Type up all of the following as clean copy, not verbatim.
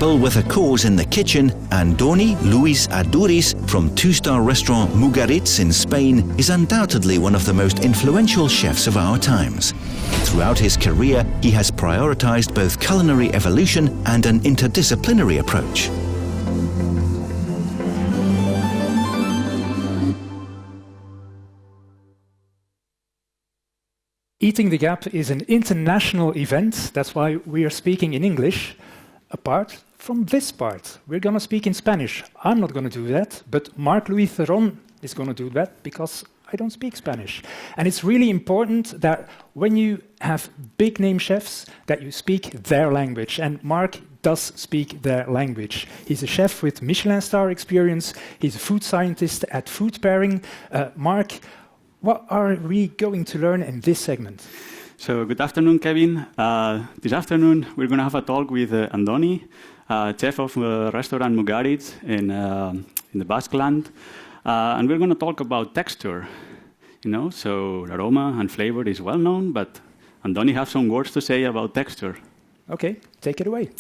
rebel with a cause in the kitchen, Andoni Luis Aduriz from two-star restaurant Mugaritz in Spain is undoubtedly one of the most influential chefs of our times. Throughout his career, he has prioritized both culinary evolution and an interdisciplinary approach. Eating the Gap is an international event. That's why we are speaking in English, apart from this part. We're going to speak in Spanish. I'm not going to do that, but Marc-Louis Theron is going to do that because I don't speak Spanish. And it's really important that when you have big-name chefs, that you speak their language. And Marc does speak their language. He's a chef with Michelin star experience. He's a food scientist at Food Pairing. Marc, what are we going to learn in this segment? So, good afternoon, Kevin. This afternoon, we're going to have a talk with Andoni, chef of restaurant Mugaritz in the Basque Land. And we're going to talk about texture. So aroma and flavor is well known, but Andoni has some words to say about texture. Okay, take it away.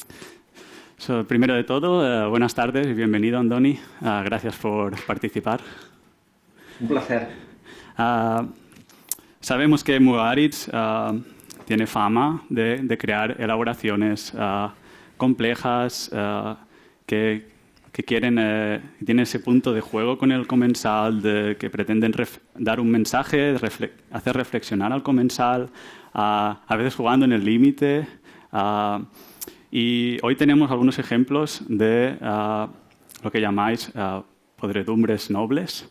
So, primero de todo, buenas tardes y bienvenido, Andoni. Gracias por participar. Un placer. Sabemos que Mugaritz tiene fama de crear elaboraciones complejas que tienen ese punto de juego con el comensal, que pretenden dar un mensaje, hacer reflexionar al comensal, a veces jugando en el límite. Y hoy tenemos algunos ejemplos de lo que llamáis podredumbres nobles.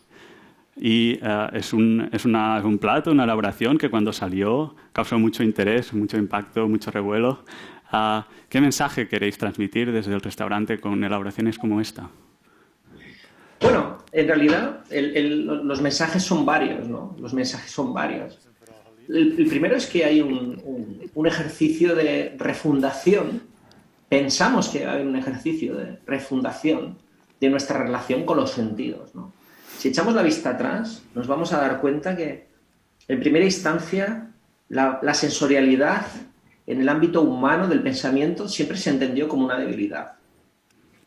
Y es un plato, una elaboración que cuando salió causó mucho interés, mucho impacto, mucho revuelo. ¿Qué mensaje queréis transmitir desde el restaurante con elaboraciones como esta? Bueno, en realidad los mensajes son varios, ¿no? Los mensajes son varios. El primero es que hay un ejercicio de refundación. Pensamos que hay un ejercicio de refundación de nuestra relación con los sentidos, ¿no? Si echamos la vista atrás, nos vamos a dar cuenta que, en primera instancia, la sensorialidad en el ámbito humano del pensamiento siempre se entendió como una debilidad.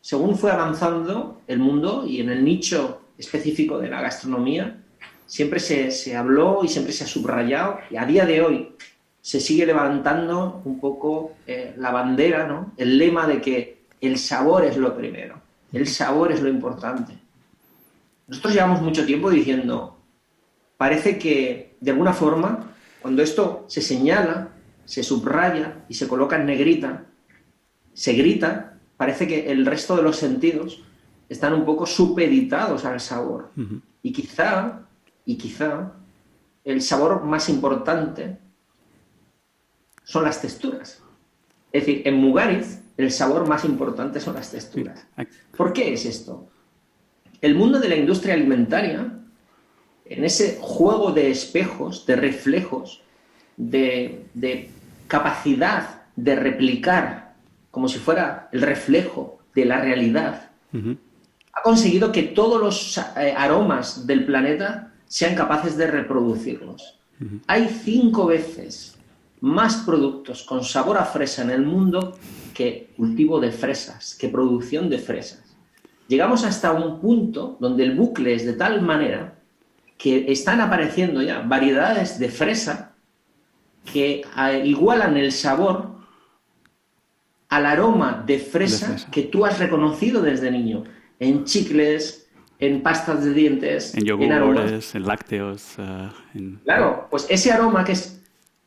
Según fue avanzando el mundo y en el nicho específico de la gastronomía, siempre se habló y siempre se ha subrayado, y a día de hoy se sigue levantando un poco la bandera, ¿no? El lema de que el sabor es lo primero, el sabor es lo importante. Nosotros llevamos mucho tiempo diciendo, parece que de alguna forma, cuando esto se señala, se subraya y se coloca en negrita, se grita, parece que el resto de los sentidos están un poco supeditados al sabor. Uh-huh. Y quizá el sabor más importante son las texturas. Es decir, en Mugaritz el sabor más importante son las texturas. ¿Por qué es esto? El mundo de la industria alimentaria, en ese juego de espejos, de reflejos, de capacidad de replicar como si fuera el reflejo de la realidad, uh-huh, ha conseguido que todos los aromas del planeta sean capaces de reproducirlos. Uh-huh. Hay 5 veces más productos con sabor a fresa en el mundo que cultivo de fresas, que producción de fresas. Llegamos hasta un punto donde el bucle es de tal manera que están apareciendo ya variedades de fresa que igualan el sabor al aroma de fresa que tú has reconocido desde niño, en chicles, en pastas de dientes, en yogures, en lácteos. Claro, pues ese aroma que es,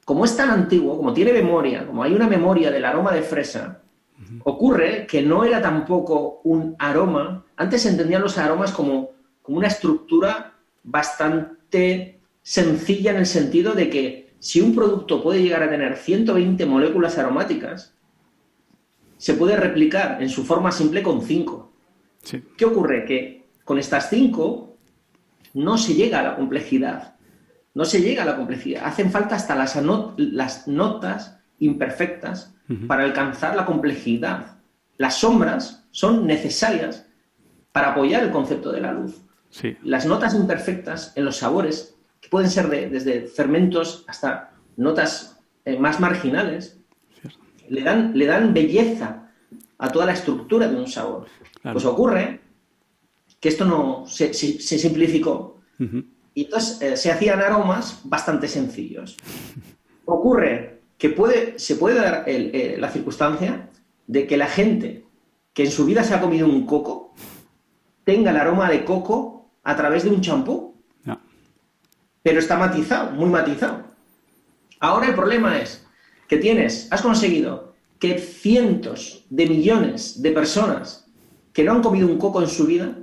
como es tan antiguo, como tiene memoria, como hay una memoria del aroma de fresa, ocurre que no era tampoco un aroma. Antes se entendían los aromas como una estructura bastante sencilla en el sentido de que si un producto puede llegar a tener 120 moléculas aromáticas, se puede replicar en su forma simple con 5. Sí. ¿Qué ocurre? Que con estas 5 no se llega a la complejidad. No se llega a la complejidad. Hacen falta hasta las notas imperfectas para alcanzar la complejidad. Las sombras son necesarias para apoyar el concepto de la luz. Sí. Las notas imperfectas en los sabores, que pueden ser desde fermentos hasta notas más marginales, le dan belleza a toda la estructura de un sabor. Claro. Pues ocurre que esto no se simplificó y entonces se hacían aromas bastante sencillos. Ocurre que se puede dar la circunstancia de que la gente que en su vida se ha comido un coco tenga el aroma de coco a través de un champú. No. Pero está matizado, muy matizado. Ahora el problema es que has conseguido que cientos de millones de personas que no han comido un coco en su vida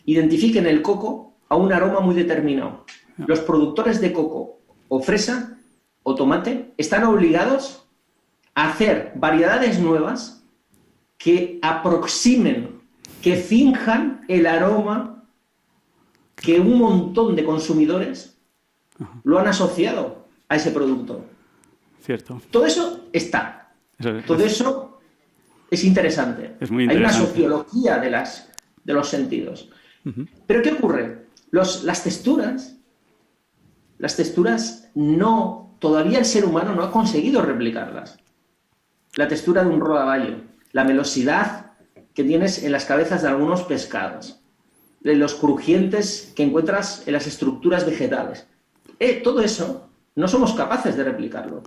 identifiquen el coco a un aroma muy determinado. No. Los productores de coco o fresa o tomate están obligados a hacer variedades nuevas que aproximen, que finjan el aroma que un montón de consumidores lo han asociado a ese producto. Cierto. Todo eso está. Todo eso es interesante. Es muy interesante. Hay una sociología de los sentidos. Pero ¿qué ocurre? Las texturas no, todavía el ser humano no ha conseguido replicarlas. La textura de un rodaballo, la melosidad que tienes en las cabezas de algunos pescados, los crujientes que encuentras en las estructuras vegetales. Todo eso no somos capaces de replicarlo.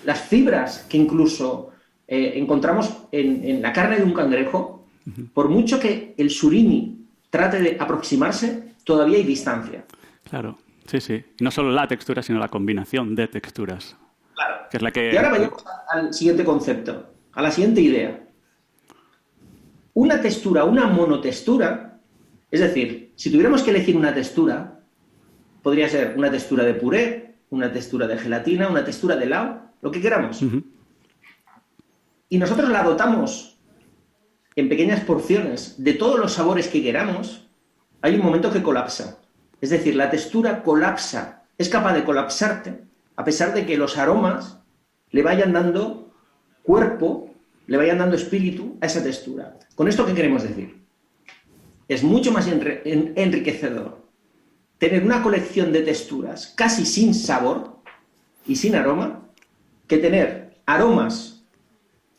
Las fibras que incluso encontramos en la carne de un cangrejo, por mucho que el surimi trate de aproximarse, todavía hay distancia. Claro, sí, sí. Y no solo la textura, sino la combinación de texturas. Claro. Que es la que... Y ahora vayamos al siguiente concepto, a la siguiente idea. Una textura, una monotextura, es decir, si tuviéramos que elegir una textura, podría ser una textura de puré, una textura de gelatina, una textura de helado, lo que queramos. Y nosotros la dotamos en pequeñas porciones de todos los sabores que queramos, hay un momento que colapsa. Es decir, la textura colapsa, es capaz de colapsarte a pesar de que los aromas le vayan dando cuerpo, le vayan dando espíritu a esa textura. ¿Con esto qué queremos decir? Es mucho más enriquecedor tener una colección de texturas casi sin sabor y sin aroma que tener aromas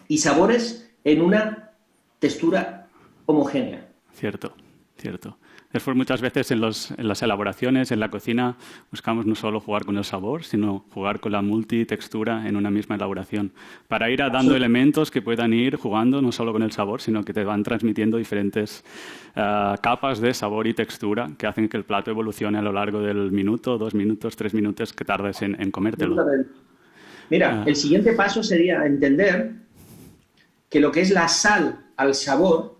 y sabores en una textura homogénea. Cierto, cierto. Después muchas veces en las elaboraciones, en la cocina, buscamos no solo jugar con el sabor, sino jugar con la multitextura en una misma elaboración, para ir dando elementos que puedan ir jugando no solo con el sabor, sino que te van transmitiendo diferentes capas de sabor y textura que hacen que el plato evolucione a lo largo del minuto, 2 minutos, 3 minutos que tardes en comértelo. Mira, el siguiente paso sería entender que lo que es la sal al sabor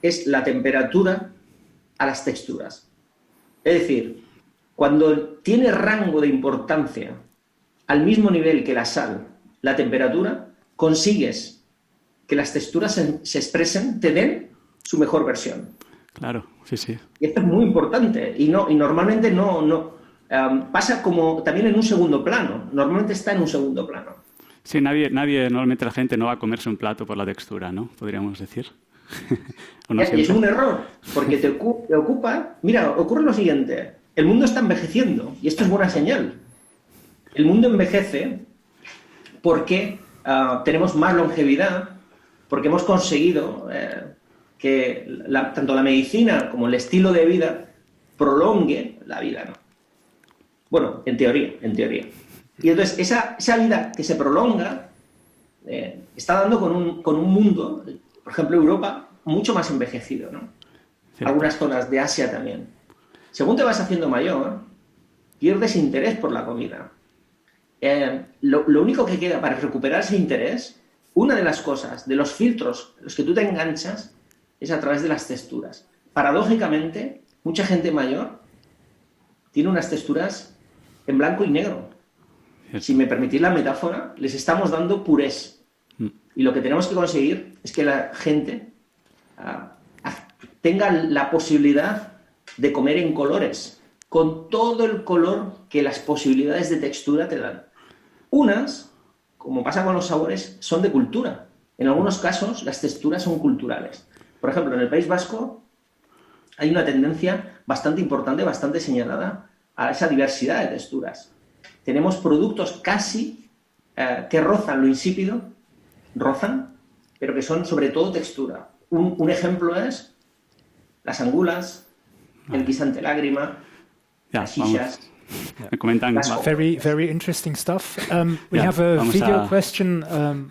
es la temperatura a las texturas. Es decir, cuando tiene rango de importancia al mismo nivel que la sal, la temperatura, consigues que las texturas se expresen, te den su mejor versión. Claro, sí, sí. Y esto es muy importante y normalmente no pasa como también en un segundo plano. Normalmente está en un segundo plano. Sí, normalmente la gente no va a comerse un plato por la textura, ¿no? Podríamos decir. Y es un error, porque te ocupa... Mira, ocurre lo siguiente. El mundo está envejeciendo y esto es buena señal. El mundo envejece porque tenemos más longevidad, porque hemos conseguido que tanto la medicina como el estilo de vida prolongue la vida, ¿no? Bueno, en teoría. Y entonces esa vida que se prolonga está dando con un mundo, por ejemplo Europa, mucho más envejecido, ¿no? Cierto. Algunas zonas de Asia también. Según te vas haciendo mayor, pierdes interés por la comida. Lo único que queda para recuperar ese interés, una de las cosas, de los filtros los que tú te enganchas, es a través de las texturas. Paradójicamente, mucha gente mayor tiene unas texturas en blanco y negro. Si me permitís la metáfora, les estamos dando purés. Y lo que tenemos que conseguir es que la gente tenga la posibilidad de comer en colores, con todo el color que las posibilidades de textura te dan. Unas, como pasa con los sabores, son de cultura. En algunos casos, las texturas son culturales. Por ejemplo, en el País Vasco hay una tendencia bastante importante, bastante señalada a esa diversidad de texturas. Tenemos productos casi que rozan lo insípido, pero que son sobre todo textura. Un ejemplo es las angulas, el guisante lágrima, las shishas. Me comentan. Very, very interesting stuff. We have a video question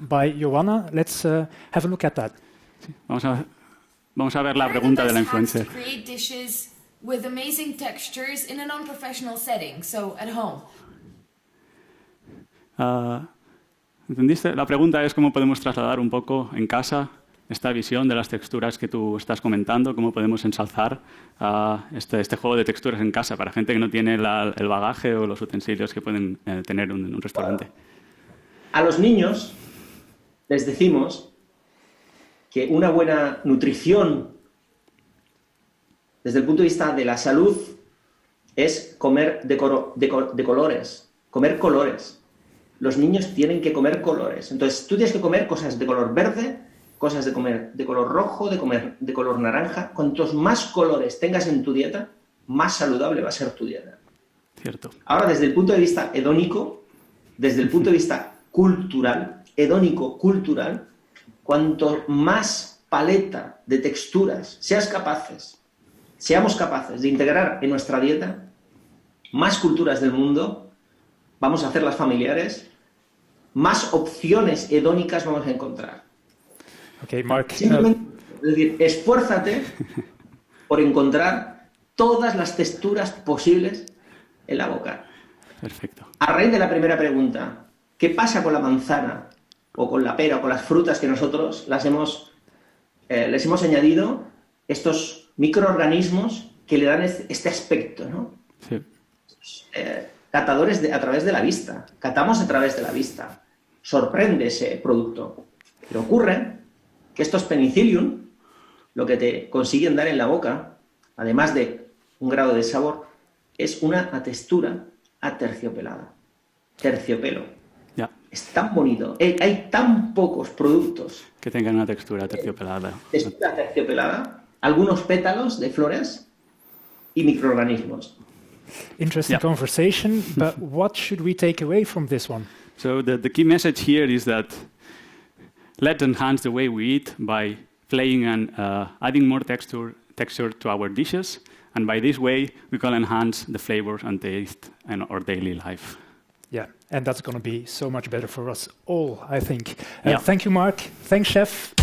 by Joanna. Let's have a look at that. Sí, vamos a ver la pregunta de la influencer. Create dishes with amazing textures in a non-professional setting, so at home. ¿Entendiste? La pregunta es cómo podemos trasladar un poco en casa esta visión de las texturas que tú estás comentando, cómo podemos ensalzar este juego de texturas en casa para gente que no tiene el bagaje o los utensilios que pueden tener en un restaurante. A los niños les decimos que una buena nutrición desde el punto de vista de la salud es comer de colores, comer colores. Los niños tienen que comer colores. Entonces, tú tienes que comer cosas de color verde, cosas de comer de color rojo, de color naranja. Cuantos más colores tengas en tu dieta, más saludable va a ser tu dieta. Cierto. Ahora, desde el punto de vista hedónico, desde el punto de vista cultural, hedónico, cultural, cuanto más paleta de texturas seamos capaces de integrar en nuestra dieta, más culturas del mundo vamos a hacer las familiares, más opciones hedónicas vamos a encontrar. Okay, Mark. Simplemente, es decir, esfuérzate por encontrar todas las texturas posibles en la boca. Perfecto. A raíz de la primera pregunta, ¿qué pasa con la manzana o con la pera o con las frutas que nosotros les hemos añadido estos microorganismos que le dan este aspecto, ¿no? Sí. Catadores a través de la vista, catamos a través de la vista. Sorprende ese producto. Pero ocurre que estos penicillium, lo que te consiguen dar en la boca, además de un grado de sabor, es una textura aterciopelada. Terciopelo. Ya. Es tan bonito. Hay tan pocos productos Que tengan una textura terciopelada. textura terciopelada, algunos pétalos de flores y microorganismos. Interesting conversation, but what should we take away from this one? So the key message here is that let's enhance the way we eat by playing and adding more texture to our dishes, and by this way we can enhance the flavors and taste in our daily life. Yeah, and that's going to be so much better for us all, I think. Thank you, Mark. Thanks, Chef.